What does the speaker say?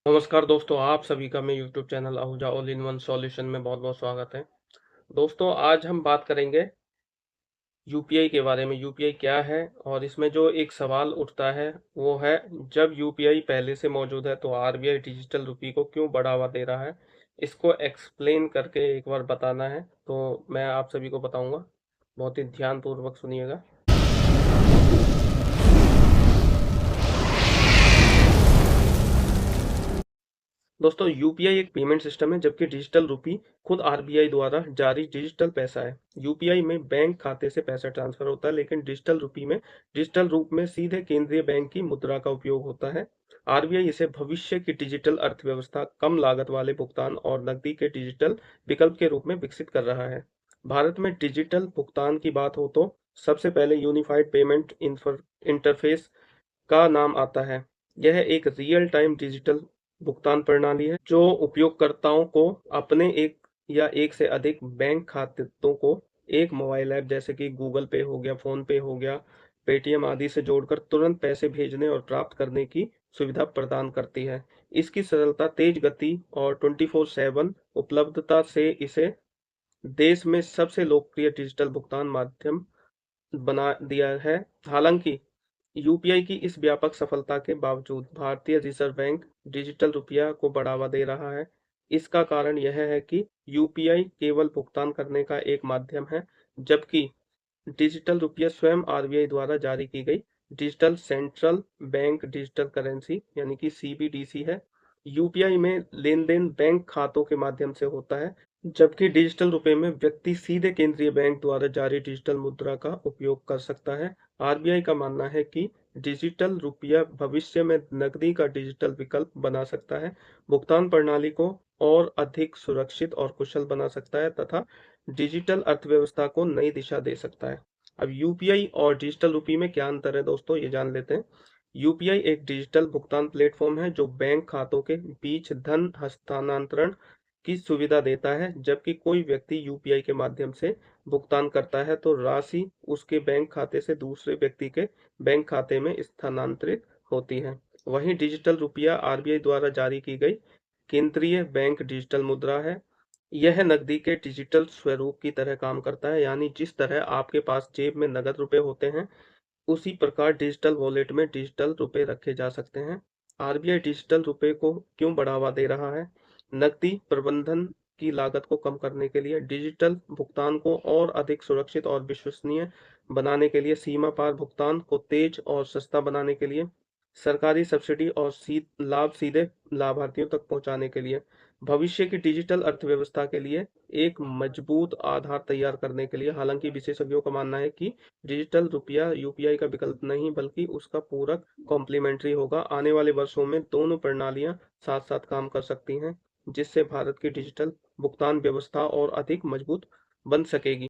नमस्कार दोस्तों, आप सभी का मेरे YouTube channel Ahuja all in one solution में बहुत-बहुत स्वागत है। दोस्तों, आज हम बात करेंगे यूपीआई के बारे में। यूपीआई क्या है? और इसमें जो एक सवाल उठता है वो है, जब यूपीआई पहले से मौजूद है तो आरबीआई डिजिटल रुपये को क्यों बढ़ावा दे रहा है? इसको एक्सप्लेन करके एक बार बताना है, तो मैं आप सभी को बताऊँगा। बहुत ही ध्यानपूर्वक सुनिएगा। दोस्तों, यूपीआई एक पेमेंट सिस्टम है, जबकि डिजिटल रुपी खुद आरबीआई द्वारा जारी डिजिटल पैसा है। यूपीआई में बैंक खाते से पैसा ट्रांसफर होता है, लेकिन डिजिटल रुपी में डिजिटल रूप में सीधे केंद्रीय बैंक की मुद्रा का उपयोग होता है। आरबीआई इसे भविष्य की डिजिटल अर्थव्यवस्था, कम लागत वाले भुगतान और नकदी के डिजिटल विकल्प के रूप में विकसित कर रहा है। भारत में डिजिटल भुगतान की बात हो तो सबसे पहले यूनिफाइड पेमेंट इंटरफेस का नाम आता है। यह एक रियल टाइम डिजिटल भुगतान प्रणाली है जो उपयोगकर्ताओं को अपने एक या एक से अधिक बैंक खातों को एक मोबाइल ऐप जैसे कि गूगल पे हो गया, फोन पे हो गया, पेटीएम आदि से जोड़कर तुरंत पैसे भेजने और प्राप्त करने की सुविधा प्रदान करती है। इसकी सरलता, तेज गति और 24/7 उपलब्धता से इसे देश में सबसे लोकप्रिय डिजिटल भुगतान माध्यम बना दिया है। हालांकि यूपीआई की इस व्यापक सफलता के बावजूद भारतीय रिजर्व बैंक डिजिटल रुपया को बढ़ावा दे रहा है। इसका कारण यह है कि यूपीआई केवल भुगतान करने का एक माध्यम है, जबकि डिजिटल रुपया स्वयं आरबीआई द्वारा जारी की गई digital central bank digital currency यानी कि सीबीडीसी है। यूपीआई में लेन-देन बैंक खातों के माध्यम से होता है, जबकि डिजिटल रुपए में व्यक्ति सीधे केंद्रीय बैंक द्वारा जारी डिजिटल मुद्रा का उपयोग कर सकता है। आरबीआई का मानना है कि डिजिटल रुपया भविष्य में नकदी का डिजिटल विकल्प बना सकता है, भुगतान प्रणाली को और अधिक सुरक्षित और कुशल बना सकता है तथा डिजिटल अर्थव्यवस्था को नई दिशा दे सकता है। अब यूपीआई और डिजिटल रुपये में क्या अंतर है दोस्तों, ये जान लेते हैं। यूपीआई एक डिजिटल भुगतान प्लेटफॉर्म है जो बैंक खातों के बीच धन हस्तांतरण की सुविधा देता है। जबकि कोई व्यक्ति यूपीआई के माध्यम से भुगतान करता है तो राशि उसके बैंक खाते से दूसरे व्यक्ति के बैंक खाते में स्थानांतरित होती है। वहीं डिजिटल रुपया आरबीआई द्वारा जारी की गई केंद्रीय बैंक डिजिटल मुद्रा है। यह नकदी के डिजिटल स्वरूप की तरह काम करता है, यानी जिस तरह आपके पास जेब में नकद रुपए होते हैं, उसी प्रकार डिजिटल वॉलेट में डिजिटल रुपए रखे जा सकते हैं। आरबीआई डिजिटल रुपए को क्यों बढ़ावा दे रहा है? नकदी प्रबंधन की लागत को कम करने के लिए, डिजिटल भुगतान को और अधिक सुरक्षित और विश्वसनीय बनाने के लिए, सीमा पार भुगतान को तेज और सस्ता बनाने के लिए, सरकारी सब्सिडी और लाभ सीधे लाभार्थियों तक पहुंचाने के लिए, भविष्य की डिजिटल अर्थव्यवस्था के लिए एक मजबूत आधार तैयार करने के लिए। हालांकि विशेषज्ञों का मानना है कि डिजिटल रुपया यूपीआई का विकल्प नहीं बल्कि उसका पूरक कॉम्प्लीमेंट्री होगा। आने वाले वर्षों में दोनों प्रणालियां साथ साथ काम कर सकती हैं, जिससे भारत की डिजिटल भुगतान व्यवस्था और अधिक मजबूत बन सकेगी।